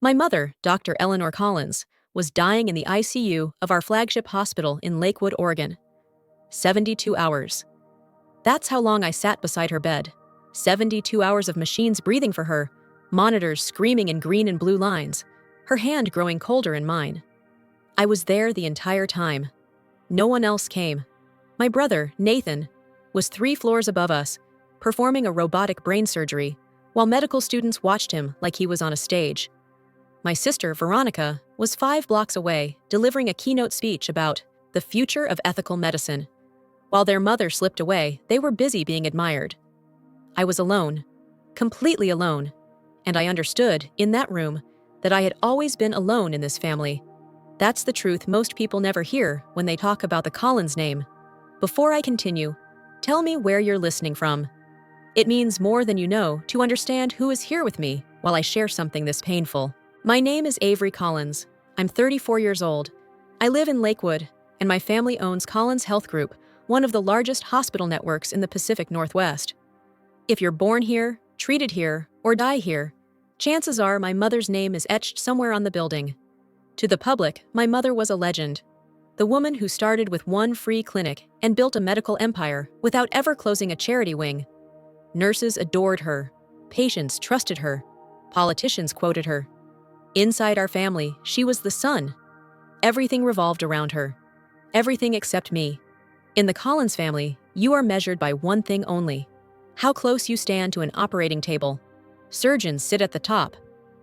My mother, Dr. Eleanor Collins, was dying in the ICU of our flagship hospital in Lakewood, Oregon. 72 hours. That's how long I sat beside her bed. 72 hours of machines breathing for her, monitors screaming in green and blue lines, her hand growing colder in mine. I was there the entire time. No one else came. My brother, Nathan, was 3 floors above us, performing a robotic brain surgery, while medical students watched him like he was on a stage. My sister, Veronica, was 5 blocks away, delivering a keynote speech about the future of ethical medicine. While their mother slipped away, they were busy being admired. I was alone, completely alone, and I understood, in that room, that I had always been alone in this family. That's the truth most people never hear when they talk about the Collins name. Before I continue, tell me where you're listening from. It means more than you know to understand who is here with me while I share something this painful. My name is Avery Collins. I'm 34 years old. I live in Lakewood, and my family owns Collins Health Group, one of the largest hospital networks in the Pacific Northwest. If you're born here, treated here, or die here, chances are my mother's name is etched somewhere on the building. To the public, my mother was a legend. The woman who started with 1 free clinic and built a medical empire without ever closing a charity wing. Nurses adored her. Patients trusted her. Politicians quoted her. Inside our family, she was the sun. Everything revolved around her. Everything except me. In the Collins family, you are measured by one thing only: how close you stand to an operating table. Surgeons sit at the top,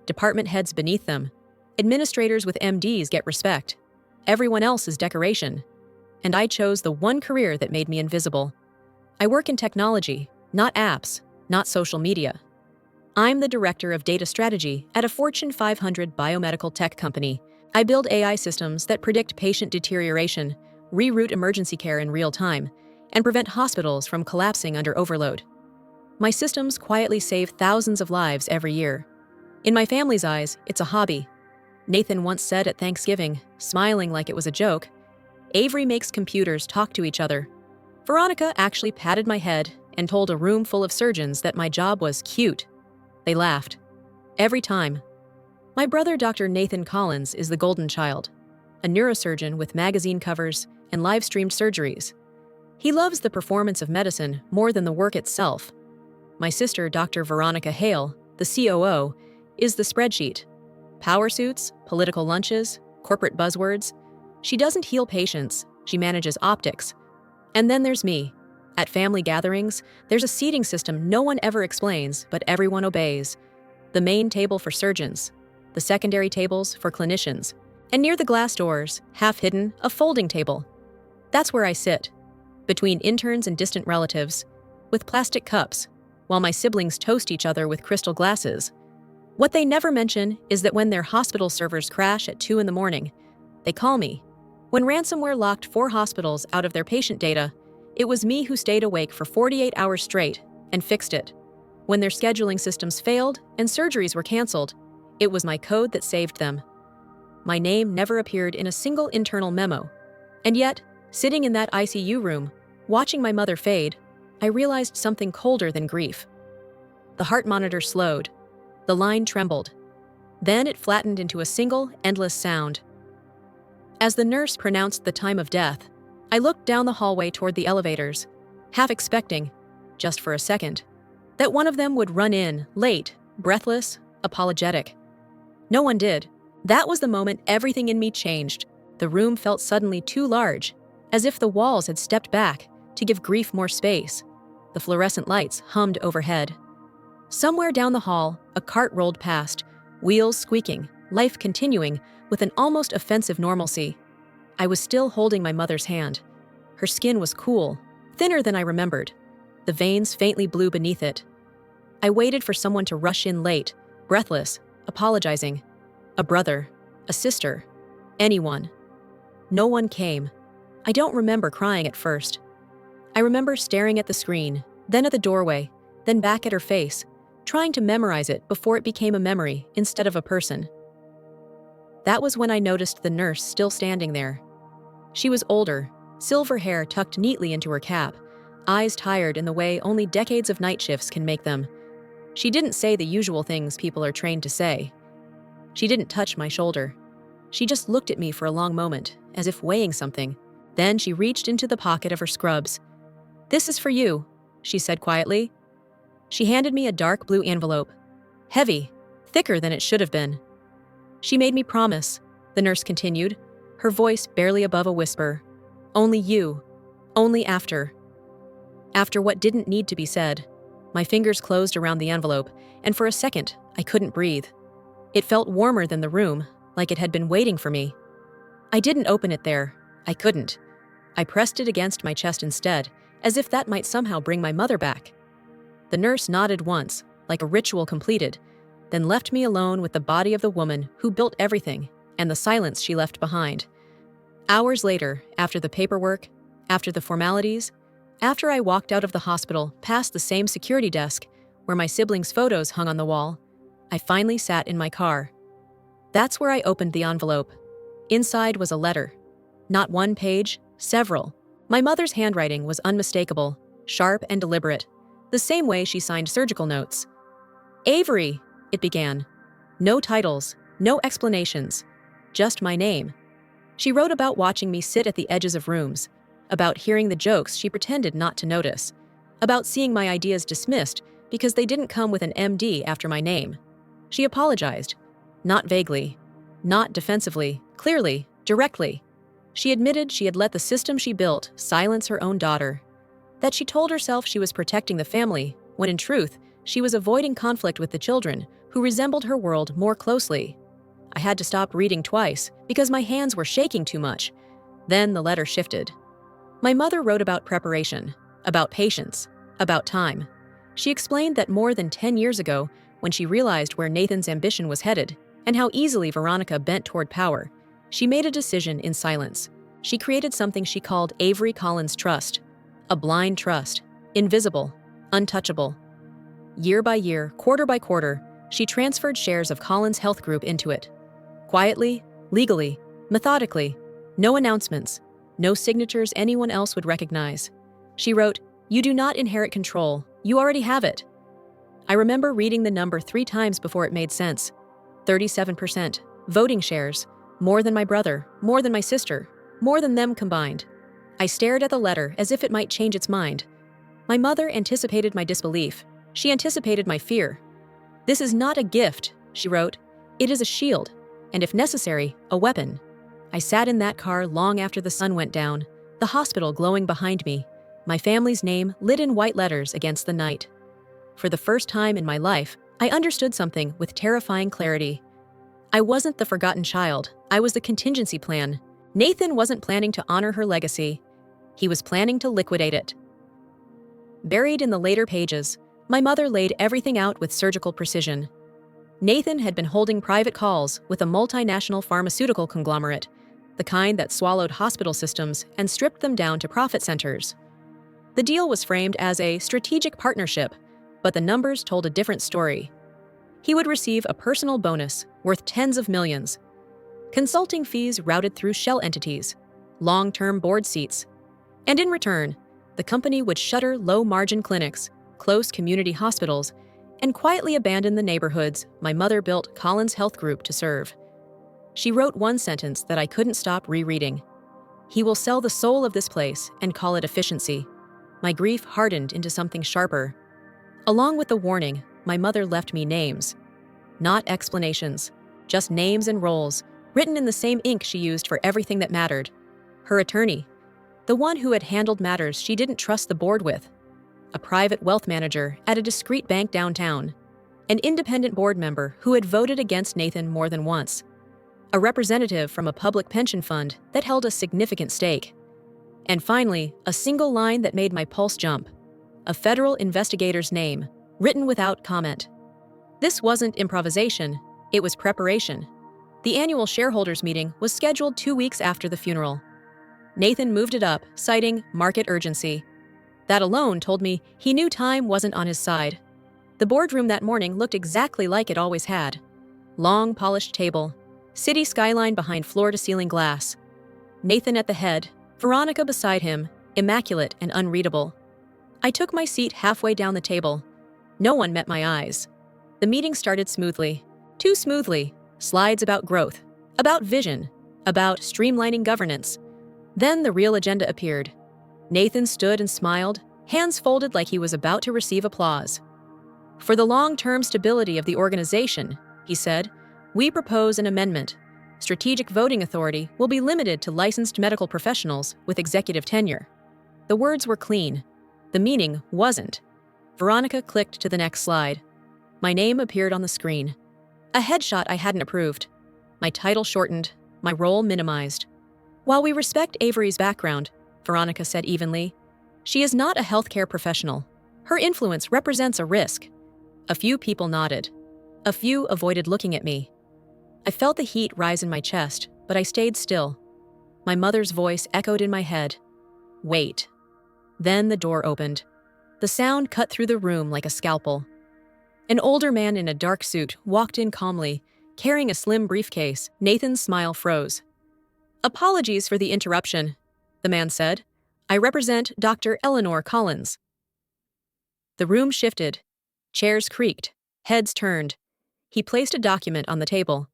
department heads beneath them. Administrators with MDs get respect. Everyone else is decoration. And I chose the one career that made me invisible. I work in technology, not apps, not social media. I'm the director of data strategy at a Fortune 500 biomedical tech company. I build AI systems that predict patient deterioration, reroute emergency care in real time, and prevent hospitals from collapsing under overload. My systems quietly save thousands of lives every year. In my family's eyes, it's a hobby. Nathan once said at Thanksgiving, smiling like it was a joke, "Avery makes computers talk to each other." Veronica actually patted my head and told a room full of surgeons that my job was cute. They laughed. Every time. My brother, Dr. Nathan Collins, is the golden child, a neurosurgeon with magazine covers and live-streamed surgeries. He loves the performance of medicine more than the work itself. My sister, Dr. Veronica Hale, the COO, is the spreadsheet. Power suits, political lunches, corporate buzzwords. She doesn't heal patients, she manages optics. And then there's me. At family gatherings, there's a seating system no one ever explains, but everyone obeys. The main table for surgeons, the secondary tables for clinicians, and near the glass doors, half hidden, a folding table. That's where I sit, between interns and distant relatives, with plastic cups, while my siblings toast each other with crystal glasses. What they never mention is that when their hospital servers crash at 2 a.m, they call me. When ransomware locked 4 hospitals out of their patient data, it was me who stayed awake for 48 hours straight and fixed it. When their scheduling systems failed and surgeries were canceled, it was my code that saved them. My name never appeared in a single internal memo. And yet, sitting in that ICU room, watching my mother fade, I realized something colder than grief. The heart monitor slowed. The line trembled. Then it flattened into a single, endless sound. As the nurse pronounced the time of death, I looked down the hallway toward the elevators, half expecting, just for a second, that one of them would run in, late, breathless, apologetic. No one did. That was the moment everything in me changed. The room felt suddenly too large, as if the walls had stepped back to give grief more space. The fluorescent lights hummed overhead. Somewhere down the hall, a cart rolled past, wheels squeaking, life continuing with an almost offensive normalcy. I was still holding my mother's hand. Her skin was cool, thinner than I remembered, the veins faintly blue beneath it. I waited for someone to rush in late, breathless, apologizing. A brother, a sister, anyone. No one came. I don't remember crying at first. I remember staring at the screen, then at the doorway, then back at her face, trying to memorize it before it became a memory instead of a person. That was when I noticed the nurse still standing there. She was older, silver hair tucked neatly into her cap, eyes tired in the way only decades of night shifts can make them. She didn't say the usual things people are trained to say. She didn't touch my shoulder. She just looked at me for a long moment, as if weighing something. Then she reached into the pocket of her scrubs. "This is for you," she said quietly. She handed me a dark blue envelope. Heavy, thicker than it should have been. "She made me promise," the nurse continued, her voice barely above a whisper. "Only you. Only after." After what didn't need to be said. My fingers closed around the envelope, and for a second, I couldn't breathe. It felt warmer than the room, like it had been waiting for me. I didn't open it there. I couldn't. I pressed it against my chest instead, as if that might somehow bring my mother back. The nurse nodded once, like a ritual completed, then left me alone with the body of the woman who built everything and the silence she left behind. Hours later, after the paperwork, after the formalities, after I walked out of the hospital past the same security desk where my siblings' photos hung on the wall, I finally sat in my car. That's where I opened the envelope. Inside was a letter. Not one page, several. My mother's handwriting was unmistakable, sharp and deliberate, the same way she signed surgical notes. "Avery," it began. No titles, no explanations, just my name. She wrote about watching me sit at the edges of rooms, about hearing the jokes she pretended not to notice, about seeing my ideas dismissed because they didn't come with an MD after my name. She apologized, not vaguely, not defensively, clearly, directly. She admitted she had let the system she built silence her own daughter, that she told herself she was protecting the family, when in truth, she was avoiding conflict with the children who resembled her world more closely. I had to stop reading twice because my hands were shaking too much. Then the letter shifted. My mother wrote about preparation, about patience, about time. She explained that more than 10 years ago, when she realized where Nathan's ambition was headed and how easily Veronica bent toward power, she made a decision in silence. She created something she called Avery Collins Trust, a blind trust, invisible, untouchable. Year by year, quarter by quarter, she transferred shares of Collins Health Group into it. Quietly, legally, methodically, no announcements, no signatures anyone else would recognize. She wrote, "You do not inherit control, you already have it." I remember reading the number 3 times before it made sense. 37%, voting shares, more than my brother, more than my sister, more than them combined. I stared at the letter as if it might change its mind. My mother anticipated my disbelief. She anticipated my fear. "This is not a gift," she wrote. "It is a shield, and if necessary, a weapon." I sat in that car long after the sun went down, the hospital glowing behind me, my family's name lit in white letters against the night. For the first time in my life, I understood something with terrifying clarity. I wasn't the forgotten child, I was the contingency plan. Nathan wasn't planning to honor her legacy. He was planning to liquidate it. Buried in the later pages, my mother laid everything out with surgical precision. Nathan had been holding private calls with a multinational pharmaceutical conglomerate, the kind that swallowed hospital systems and stripped them down to profit centers. The deal was framed as a strategic partnership, but the numbers told a different story. He would receive a personal bonus worth tens of millions, consulting fees routed through shell entities, long-term board seats, and in return, the company would shutter low-margin clinics, close community hospitals, and quietly abandon the neighborhoods my mother built Collins Health Group to serve. She wrote one sentence that I couldn't stop rereading. "He will sell the soul of this place and call it efficiency." My grief hardened into something sharper. Along with the warning, my mother left me names. Not explanations, just names and roles, written in the same ink she used for everything that mattered. Her attorney, the one who had handled matters she didn't trust the board with. A private wealth manager at a discreet bank downtown. An independent board member who had voted against Nathan more than once. A representative from a public pension fund that held a significant stake. And finally, a single line that made my pulse jump. A federal investigator's name, written without comment. This wasn't improvisation, it was preparation. The annual shareholders meeting was scheduled 2 weeks after the funeral. Nathan moved it up, citing market urgency. That alone told me he knew time wasn't on his side. The boardroom that morning looked exactly like it always had. Long, polished table, city skyline behind floor-to-ceiling glass. Nathan at the head, Veronica beside him, immaculate and unreadable. I took my seat halfway down the table. No one met my eyes. The meeting started smoothly. Too smoothly. slides about growth, about vision, about streamlining governance. Then the real agenda appeared. Nathan stood and smiled, hands folded like he was about to receive applause. "For the long-term stability of the organization," he said, "we propose an amendment. Strategic voting authority will be limited to licensed medical professionals with executive tenure." The words were clean. The meaning wasn't. Veronica clicked to the next slide. My name appeared on the screen. A headshot I hadn't approved. My title shortened, my role minimized. "While we respect Avery's background," Veronica said evenly, "she is not a healthcare professional. Her influence represents a risk." A few people nodded. A few avoided looking at me. I felt the heat rise in my chest, but I stayed still. My mother's voice echoed in my head. "Wait." Then the door opened. The sound cut through the room like a scalpel. An older man in a dark suit walked in calmly, carrying a slim briefcase. Nathan's smile froze. "Apologies for the interruption," the man said. "I represent Dr. Eleanor Collins." The room shifted. Chairs creaked. Heads turned. He placed a document on the table.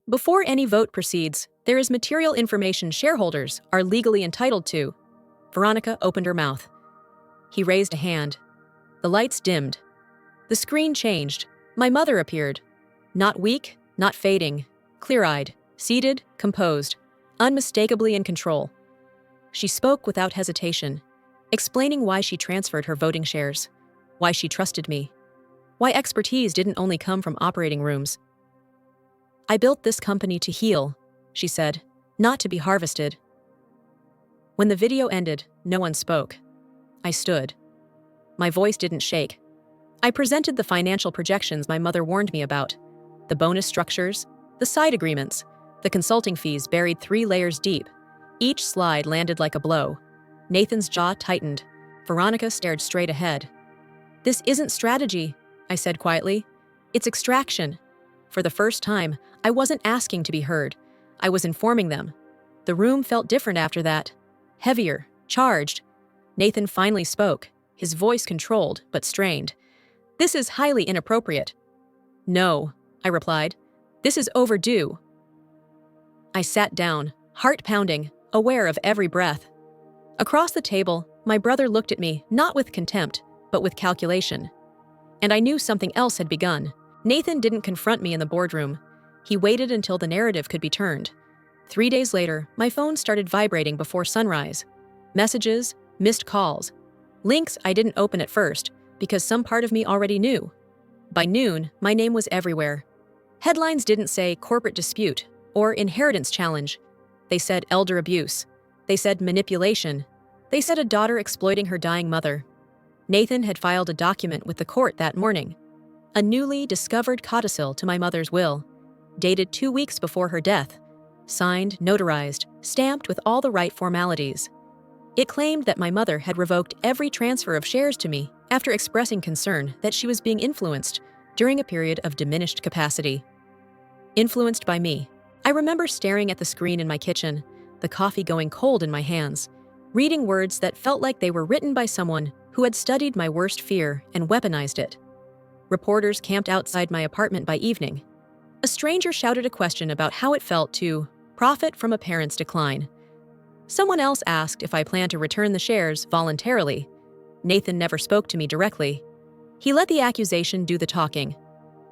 "Before any vote proceeds, there is material information shareholders are legally entitled to." Veronica opened her mouth. He raised a hand. The lights dimmed. The screen changed. My mother appeared. Not weak, not fading. Clear-eyed, seated, composed, unmistakably in control. She spoke without hesitation, explaining why she transferred her voting shares, why she trusted me, why expertise didn't only come from operating rooms. "I built this company to heal," she said, "not to be harvested." When the video ended, no one spoke. I stood. My voice didn't shake. I presented the financial projections my mother warned me about, the bonus structures, the side agreements, the consulting fees buried 3 layers deep. Each slide landed like a blow. Nathan's jaw tightened. Veronica stared straight ahead. "This isn't strategy," I said quietly. "It's extraction." For the first time, I wasn't asking to be heard. I was informing them. The room felt different after that. Heavier, charged. Nathan finally spoke, his voice controlled but strained. "This is highly inappropriate." "No," I replied. "This is overdue." I sat down, heart pounding, aware of every breath. Across the table, my brother looked at me, not with contempt, but with calculation. And I knew something else had begun. Nathan didn't confront me in the boardroom. He waited until the narrative could be turned. 3 days later, my phone started vibrating before sunrise. Messages, missed calls, links I didn't open at first because some part of me already knew. By noon, my name was everywhere. Headlines didn't say corporate dispute or inheritance challenge. They said elder abuse. They said manipulation. They said a daughter exploiting her dying mother. Nathan had filed a document with the court that morning. A newly discovered codicil to my mother's will, dated 2 weeks before her death, signed, notarized, stamped with all the right formalities. It claimed that my mother had revoked every transfer of shares to me after expressing concern that she was being influenced during a period of diminished capacity. Influenced by me. I remember staring at the screen in my kitchen, the coffee going cold in my hands, reading words that felt like they were written by someone who had studied my worst fear and weaponized it. Reporters camped outside my apartment by evening. A stranger shouted a question about how it felt to profit from a parent's decline. Someone else asked if I planned to return the shares voluntarily. Nathan never spoke to me directly. He let the accusation do the talking.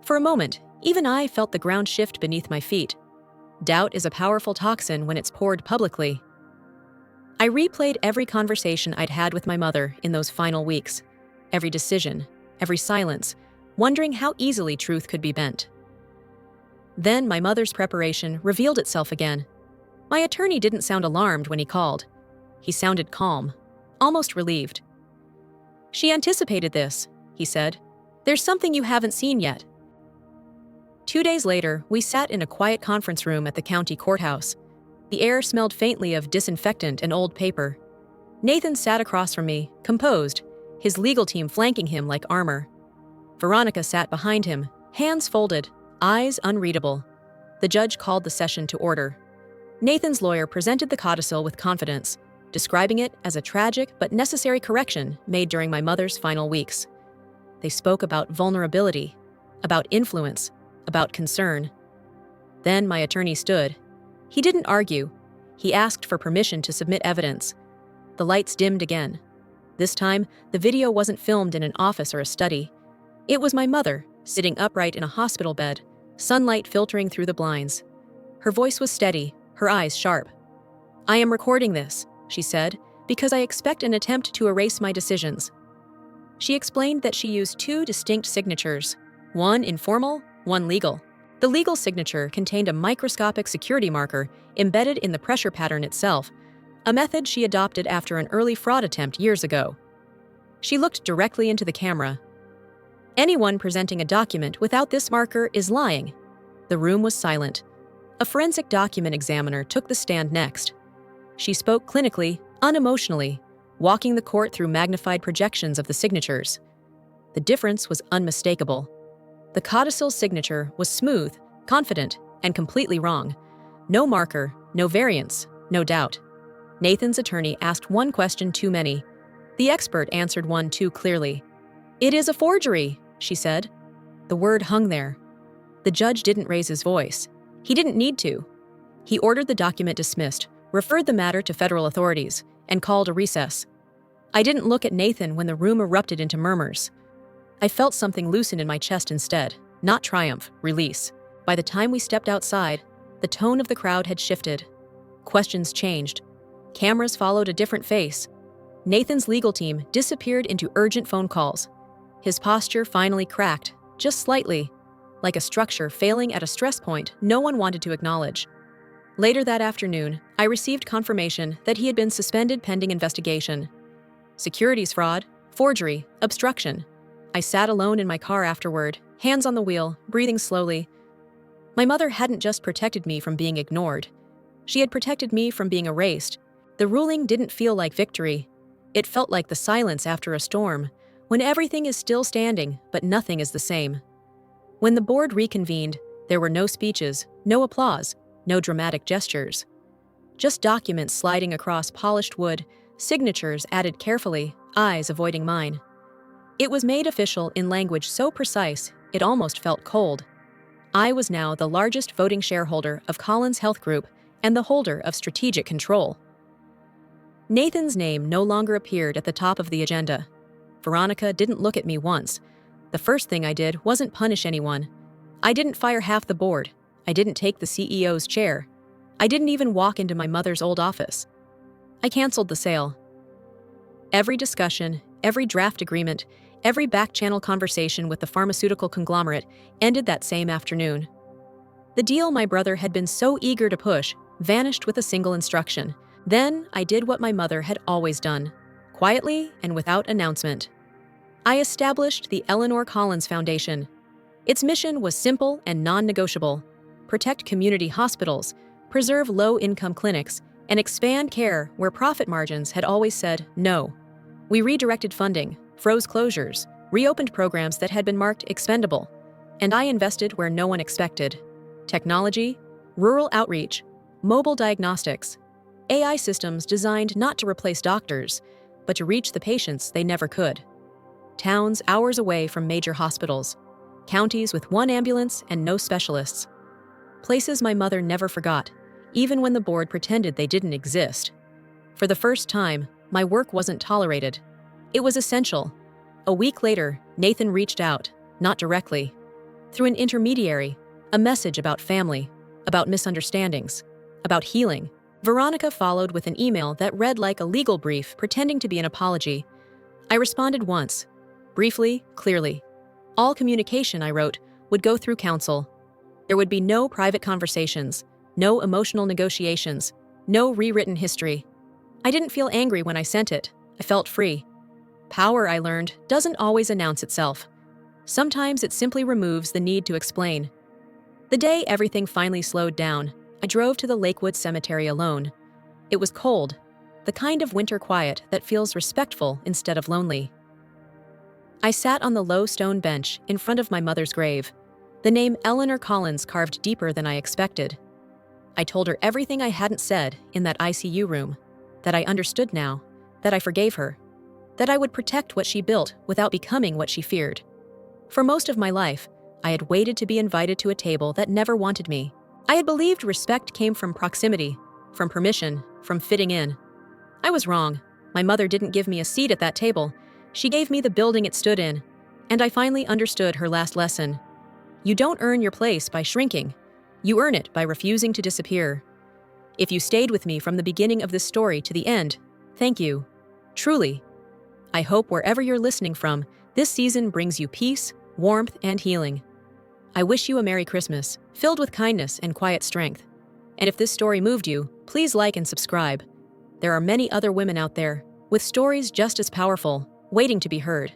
For a moment, even I felt the ground shift beneath my feet. Doubt is a powerful toxin when it's poured publicly. I replayed every conversation I'd had with my mother in those final weeks, every decision, every silence, wondering how easily truth could be bent. Then my mother's preparation revealed itself again. My attorney didn't sound alarmed when he called. He sounded calm, almost relieved. "She anticipated this," he said. "There's something you haven't seen yet." 2 days later, we sat in a quiet conference room at the county courthouse. The air smelled faintly of disinfectant and old paper. Nathan sat across from me, composed, his legal team flanking him like armor. Veronica sat behind him, hands folded, eyes unreadable. The judge called the session to order. Nathan's lawyer presented the codicil with confidence, describing it as a tragic but necessary correction made during my mother's final weeks. They spoke about vulnerability, about influence, about concern. Then my attorney stood. He didn't argue. He asked for permission to submit evidence. The lights dimmed again. This time, the video wasn't filmed in an office or a study. It was my mother, sitting upright in a hospital bed, sunlight filtering through the blinds. Her voice was steady, her eyes sharp. "I am recording this," she said, "because I expect an attempt to erase my decisions." She explained that she used two distinct signatures, one informal, one legal. The legal signature contained a microscopic security marker embedded in the pressure pattern itself, a method she adopted after an early fraud attempt years ago. She looked directly into the camera. "Anyone presenting a document without this marker is lying." The room was silent. A forensic document examiner took the stand next. She spoke clinically, unemotionally, walking the court through magnified projections of the signatures. The difference was unmistakable. The codicil signature was smooth, confident, and completely wrong. No marker, no variance, no doubt. Nathan's attorney asked one question too many. The expert answered one too clearly. "It is a forgery," she said. The word hung there. The judge didn't raise his voice. He didn't need to. He ordered the document dismissed, referred the matter to federal authorities, and called a recess. I didn't look at Nathan when the room erupted into murmurs. I felt something loosen in my chest instead, not triumph, release. By the time we stepped outside, the tone of the crowd had shifted. Questions changed. Cameras followed a different face. Nathan's legal team disappeared into urgent phone calls. His posture finally cracked, just slightly, like a structure failing at a stress point no one wanted to acknowledge. Later that afternoon, I received confirmation that he had been suspended pending investigation. Securities fraud, forgery, obstruction. I sat alone in my car afterward, hands on the wheel, breathing slowly. My mother hadn't just protected me from being ignored. She had protected me from being erased. The ruling didn't feel like victory. It felt like the silence after a storm, when everything is still standing, but nothing is the same. When the board reconvened, there were no speeches, no applause, no dramatic gestures. Just documents sliding across polished wood, signatures added carefully, eyes avoiding mine. It was made official in language so precise, it almost felt cold. I was now the largest voting shareholder of Collins Health Group and the holder of strategic control. Nathan's name no longer appeared at the top of the agenda. Veronica didn't look at me once. The first thing I did wasn't punish anyone. I didn't fire half the board. I didn't take the CEO's chair. I didn't even walk into my mother's old office. I canceled the sale. Every discussion, every draft agreement, every back-channel conversation with the pharmaceutical conglomerate ended that same afternoon. The deal my brother had been so eager to push vanished with a single instruction. Then I did what my mother had always done, quietly and without announcement. I established the Eleanor Collins Foundation. Its mission was simple and non-negotiable: protect community hospitals, preserve low-income clinics, and expand care where profit margins had always said no. We redirected funding, froze closures, reopened programs that had been marked expendable, and I invested where no one expected: technology, rural outreach, mobile diagnostics, AI systems designed not to replace doctors, but to reach the patients they never could. Towns hours away from major hospitals, counties with one ambulance and no specialists. Places my mother never forgot, even when the board pretended they didn't exist. For the first time, my work wasn't tolerated. It was essential. A week later, Nathan reached out, not directly. Through an intermediary, a message about family, about misunderstandings, about healing. Veronica followed with an email that read like a legal brief pretending to be an apology. I responded once, briefly, clearly. All communication, I wrote, would go through counsel. There would be no private conversations, no emotional negotiations, no rewritten history. I didn't feel angry when I sent it. I felt free. Power, I learned, doesn't always announce itself. Sometimes it simply removes the need to explain. The day everything finally slowed down, I drove to the Lakewood Cemetery alone. It was cold, the kind of winter quiet that feels respectful instead of lonely. I sat on the low stone bench in front of my mother's grave, the name Eleanor Collins carved deeper than I expected. I told her everything I hadn't said in that ICU room, that I understood now, that I forgave her, that I would protect what she built without becoming what she feared. For most of my life, I had waited to be invited to a table that never wanted me. I had believed respect came from proximity, from permission, from fitting in. I was wrong. My mother didn't give me a seat at that table. She gave me the building it stood in. And I finally understood her last lesson. You don't earn your place by shrinking. You earn it by refusing to disappear. If you stayed with me from the beginning of this story to the end, thank you. Truly. I hope wherever you're listening from, this season brings you peace, warmth, and healing. I wish you a Merry Christmas, filled with kindness and quiet strength. And if this story moved you, please like and subscribe. There are many other women out there, with stories just as powerful, waiting to be heard.